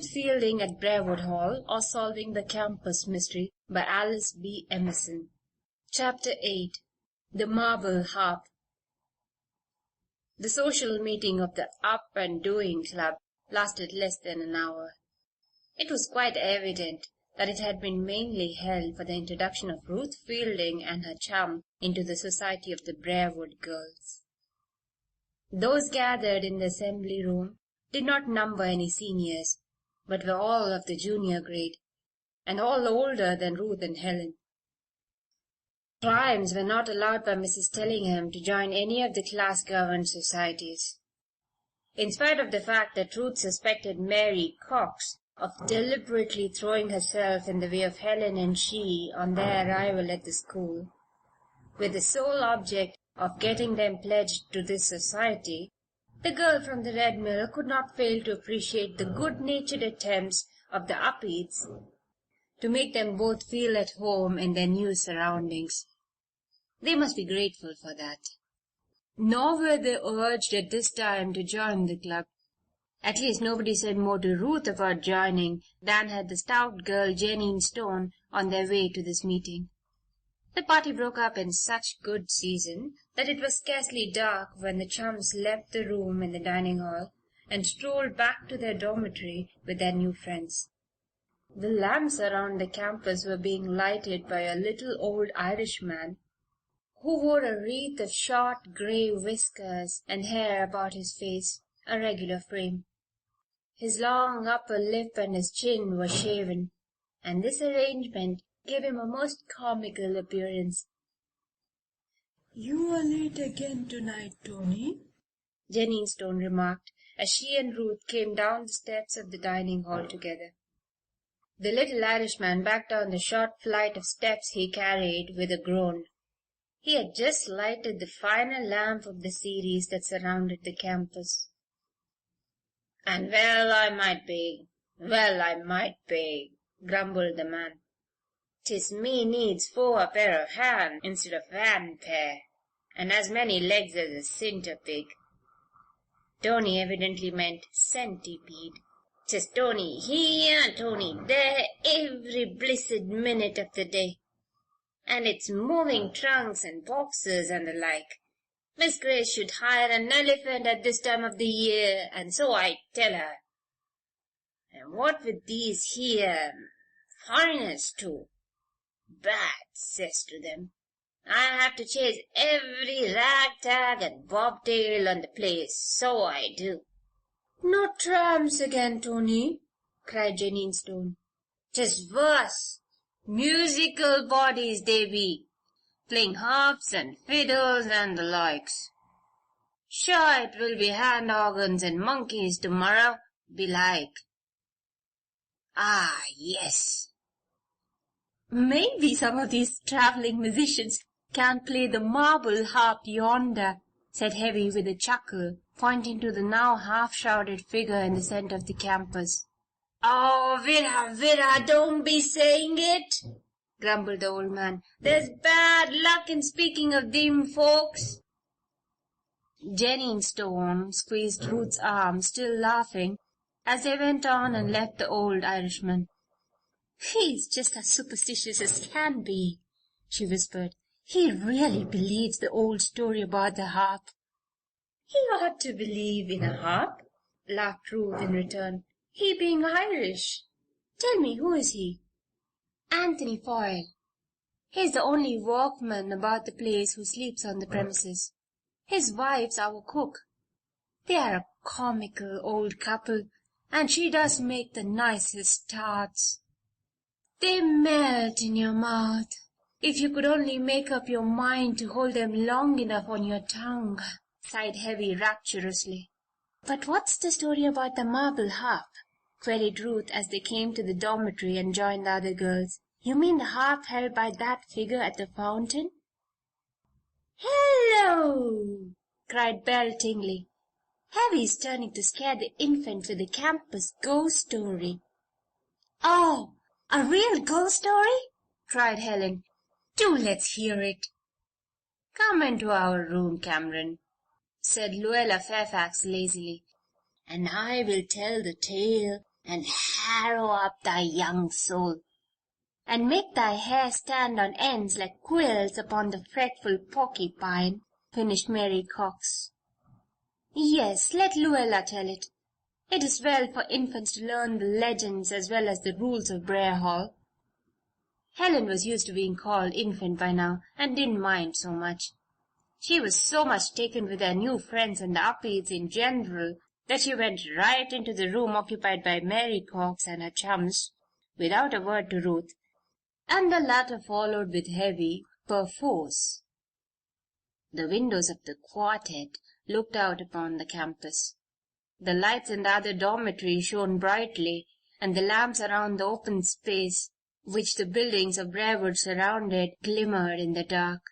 Ruth Fielding at Briarwood Hall, or Solving the Campus Mystery by Alice B. Emerson. Chapter 8. The Marble Harp. The social meeting of the Up and Doing Club lasted less than an hour. It was quite evident that it had been mainly held for the introduction of Ruth Fielding and her chum into the society of the Briarwood girls. Those gathered in the assembly room did not number any seniors, but were all of the junior grade, and all older than Ruth and Helen. Primes were not allowed by Mrs. Tellingham to join any of the class-governed societies. In spite of the fact that Ruth suspected Mary Cox of deliberately throwing herself in the way of Helen and she on their arrival at the school, with the sole object of getting them pledged to this society, the girl from the Red Mill could not fail to appreciate the good-natured attempts of the Upedes to make them both feel at home in their new surroundings. They must be grateful for that. Nor were they urged at this time to join the club. At least nobody said more to Ruth about joining than had the stout girl Jenny Stone on their way to this meeting. The party broke up in such good season that it was scarcely dark when the chums left the room in the dining hall and strolled back to their dormitory with their new friends. The lamps around the campus were being lighted by a little old Irishman who wore a wreath of short grey whiskers and hair about his face, a regular frame. His long upper lip and his chin were shaven, and this arrangement gave him a most comical appearance. "You are late again tonight, Tony," Jenny Stone remarked as she and Ruth came down the steps of the dining hall together. The little Irishman backed down the short flight of steps he carried with a groan. He had just lighted the final lamp of the series that surrounded the campus. "And well I might be, grumbled the man. "'Tis me needs 4 pair of hands instead of 1 pair, and as many legs as a centipede." Tony evidently meant centipede. "'Tis Tony here, Tony there, every blessed minute of the day. And it's moving trunks and boxes and the like. Miss Grace should hire an elephant at this time of the year, and so I tell her. And what with these here foreigners too. Bad cess to them. I have to chase every ragtag and bobtail on the place, so I do." "Not tramps again, Tony," cried Jenny Stone. "'Tis worse. Musical bodies they be, playing harps and fiddles and the likes. Sure it will be hand organs and monkeys tomorrow, belike." "Ah, yes. "Maybe some of these traveling musicians can play the marble harp yonder," said Heavy with a chuckle, pointing to the now half-shrouded figure in the center of the campus. "Oh, Vera, don't be saying it," grumbled the old man. "There's bad luck in speaking of them folks." Jenny Stone squeezed Ruth's arm, still laughing, as they went on and left the old Irishman. "He's just as superstitious as can be," she whispered. "He really believes the old story about the harp." "He ought to believe in a harp," laughed Ruth in return. "He being Irish. Tell me, who is he?" "Anthony Foyle. He's the only workman about the place who sleeps on the premises. His wife's our cook. They're a comical old couple, and she does make the nicest tarts. They melt in your mouth, if you could only make up your mind to hold them long enough on your tongue," sighed Heavy rapturously. "But what's the story about the marble harp?" queried Ruth as they came to the dormitory and joined the other girls. "You mean the harp held by that figure at the fountain?" "Hello!" cried Belle Tingley. "Heavy's turning to scare the infant with the campus ghost story." "Oh, a real ghost story?" cried Helen. "Do let's hear it." "Come into our room, Cameron," said Luella Fairfax lazily, "and I will tell the tale and harrow up thy young soul, and make thy hair stand on ends like quills upon the fretful porcupine," finished Mary Cox. "Yes, let Luella tell it. It is well for infants to learn the legends as well as the rules of Briar Hall." Helen was used to being called infant by now, and didn't mind so much. She was so much taken with her new friends and the Upedes in general that she went right into the room occupied by Mary Cox and her chums, without a word to Ruth, and the latter followed with heavy perforce. The windows of the quartette looked out upon the campus. The lights in the other dormitory shone brightly, and the lamps around the open space which the buildings of Briarwood surrounded glimmered in the dark.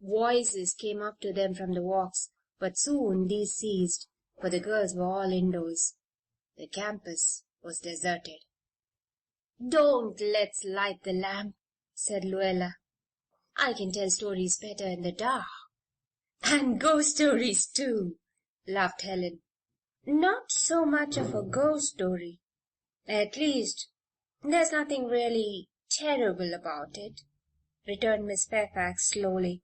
Voices came up to them from the walks, but soon these ceased, for the girls were all indoors. The campus was deserted. "Don't let's light the lamp," said Luella. "I can tell stories better in the dark." "And ghost stories, too," laughed Helen. "Not so much of a ghost story. At least, there's nothing really terrible about it," returned Miss Fairfax slowly.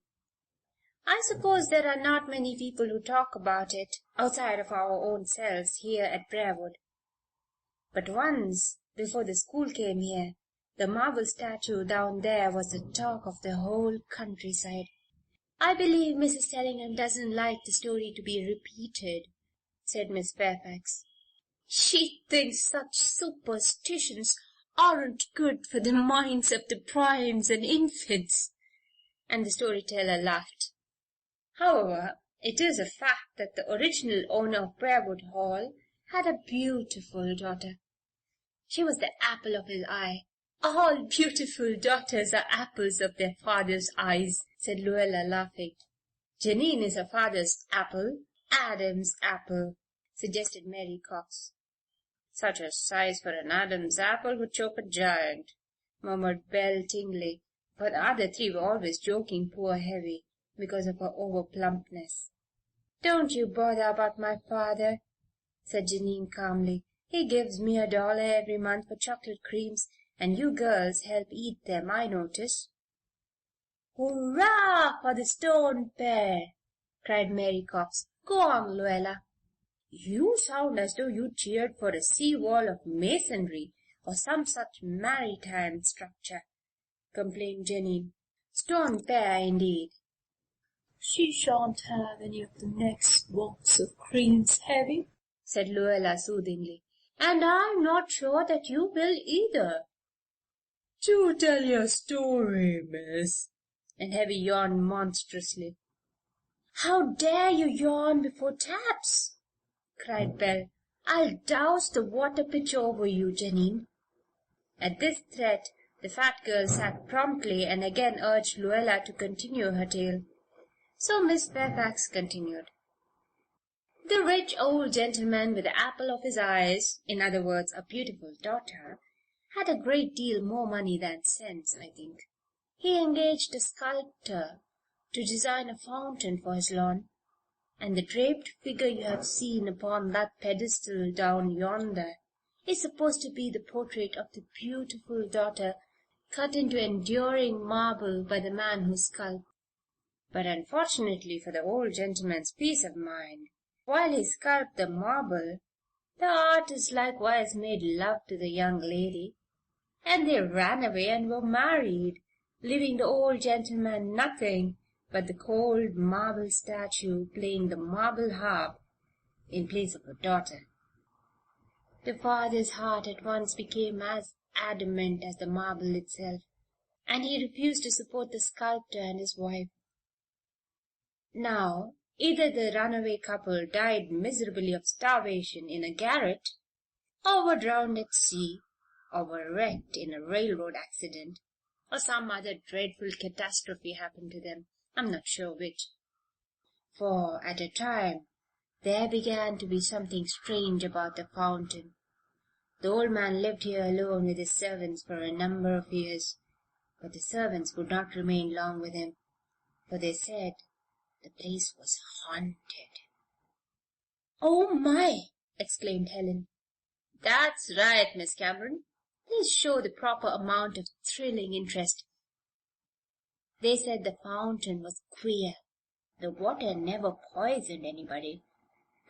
"I suppose there are not many people who talk about it outside of our own selves here at Briarwood. But once, before the school came here, the marble statue down there was the talk of the whole countryside. I believe Mrs. Tellingham doesn't like the story to be repeated," said Miss Fairfax. "She thinks such superstitions aren't good for the minds of the primes and infants," and the storyteller laughed. However, it is a fact that the original owner of Briarwood Hall had a beautiful daughter. She was the apple of his eye. "All beautiful daughters are apples of their father's eyes," said Luella, laughing. "Janine is her father's apple, Adam's apple," suggested Mary Cox. "Such a size for an Adam's apple would choke a giant," murmured Belle Tingley, for the other three were always joking poor Heavy because of her over plumpness. "Don't you bother about my father," said Janine calmly. "He gives me $1 every month for chocolate creams, and you girls help eat them, I notice." "Hurrah for the Stone pair!" cried Mary Cox. "Go on, Luella." "You sound as though you cheered for a sea wall of masonry or some such maritime structure," complained Janine. "Stone pair, indeed." "She shan't have any of the next box of creams, Heavy," said Luella soothingly. "And I'm not sure that you will either." "Do tell your story, miss," and Heavy yawned monstrously. "How dare you yawn before taps?" cried Belle. "I'll douse the water pitcher over you, Janine." At this threat the fat girl sat promptly and again urged Luella to continue her tale. So Miss Fairfax continued. The rich old gentleman with the apple of his eyes, in other words, a beautiful daughter, had a great deal more money than sense, I think. He engaged a sculptor to design a fountain for his lawn, and the draped figure you have seen upon that pedestal down yonder is supposed to be the portrait of the beautiful daughter cut into enduring marble by the man who sculped. But unfortunately for the old gentleman's peace of mind, while he sculpted the marble, the artist likewise made love to the young lady, and they ran away and were married, leaving the old gentleman nothing but the cold marble statue playing the marble harp in place of a daughter. The father's heart at once became as adamant as the marble itself, and he refused to support the sculptor and his wife. Now, either the runaway couple died miserably of starvation in a garret, or were drowned at sea, or were wrecked in a railroad accident, or some other dreadful catastrophe happened to them. I'm not sure which. For at a time there began to be something strange about the fountain. The old man lived here alone with his servants for a number of years, but the servants would not remain long with him, for they said the place was haunted. "Oh, my!" exclaimed Helen. That's right, Miss Cameron. Please show the proper amount of thrilling interest. They said the fountain was queer. The water never poisoned anybody.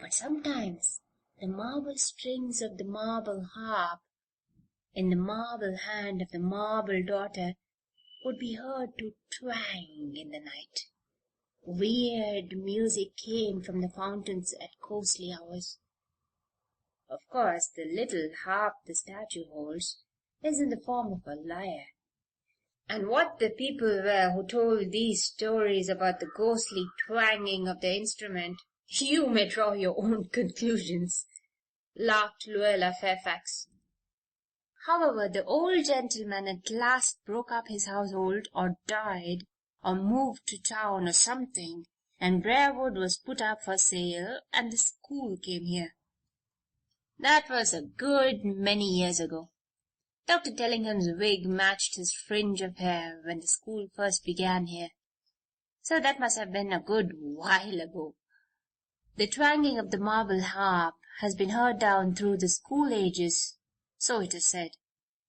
But sometimes the marble strings of the marble harp in the marble hand of the marble daughter would be heard to twang in the night. Weird music came from the fountains at ghostly hours. Of course, the little harp the statue holds is in the form of a lyre. And what the people were who told these stories about the ghostly twanging of the instrument, you may draw your own conclusions, laughed Luella Fairfax. However, the old gentleman at last broke up his household, or died, or moved to town, or something, and Briarwood was put up for sale, and the school came here. That was a good many years ago. Dr. Tellingham's wig matched his fringe of hair when the school first began here, so that must have been a good while ago. The twanging of the marble harp has been heard down through the school ages, so it is said,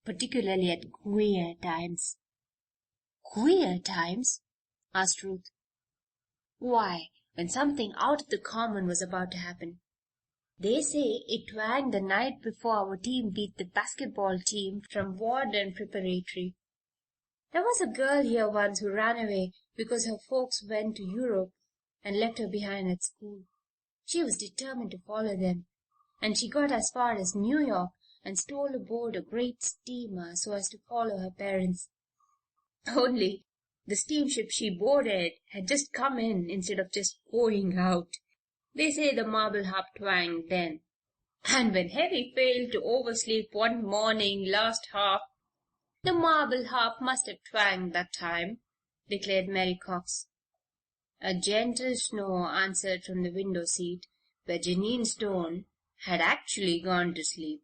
particularly at queer times. "Queer times?" asked Ruth. "Why, when something out of the common was about to happen. They say it twanged the night before our team beat the basketball team from Warden Preparatory. There was a girl here once who ran away because her folks went to Europe and left her behind at school. She was determined to follow them, and she got as far as New York and stole aboard a great steamer so as to follow her parents. Only the steamship she boarded had just come in instead of just going out. They say the marble harp twanged then. And when Heavy failed to oversleep one morning last half, the marble harp must have twanged that time," declared Mary Cox. A gentle snore answered from the window seat, where Janine Stone had actually gone to sleep.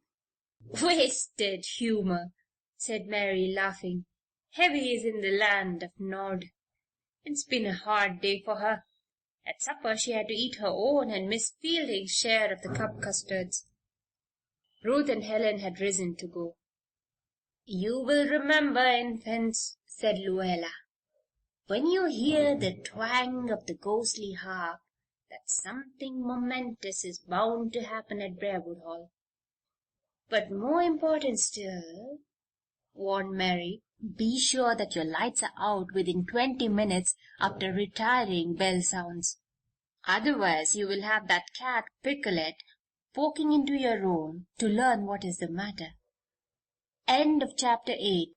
"Wasted humor," said Mary, laughing. "Heavy is in the land of Nod. It's been a hard day for her. At supper she had to eat her own and Miss Fielding's share of the cup custards." Ruth and Helen had risen to go. "You will remember, infants," said Luella, "when you hear the twang of the ghostly harp, that something momentous is bound to happen at Briarwood Hall. But more important still," warned Mary, "be sure that your lights are out within 20 minutes after retiring bell sounds. Otherwise you will have that cat Picolet poking into your room to learn what is the matter." End of chapter 8.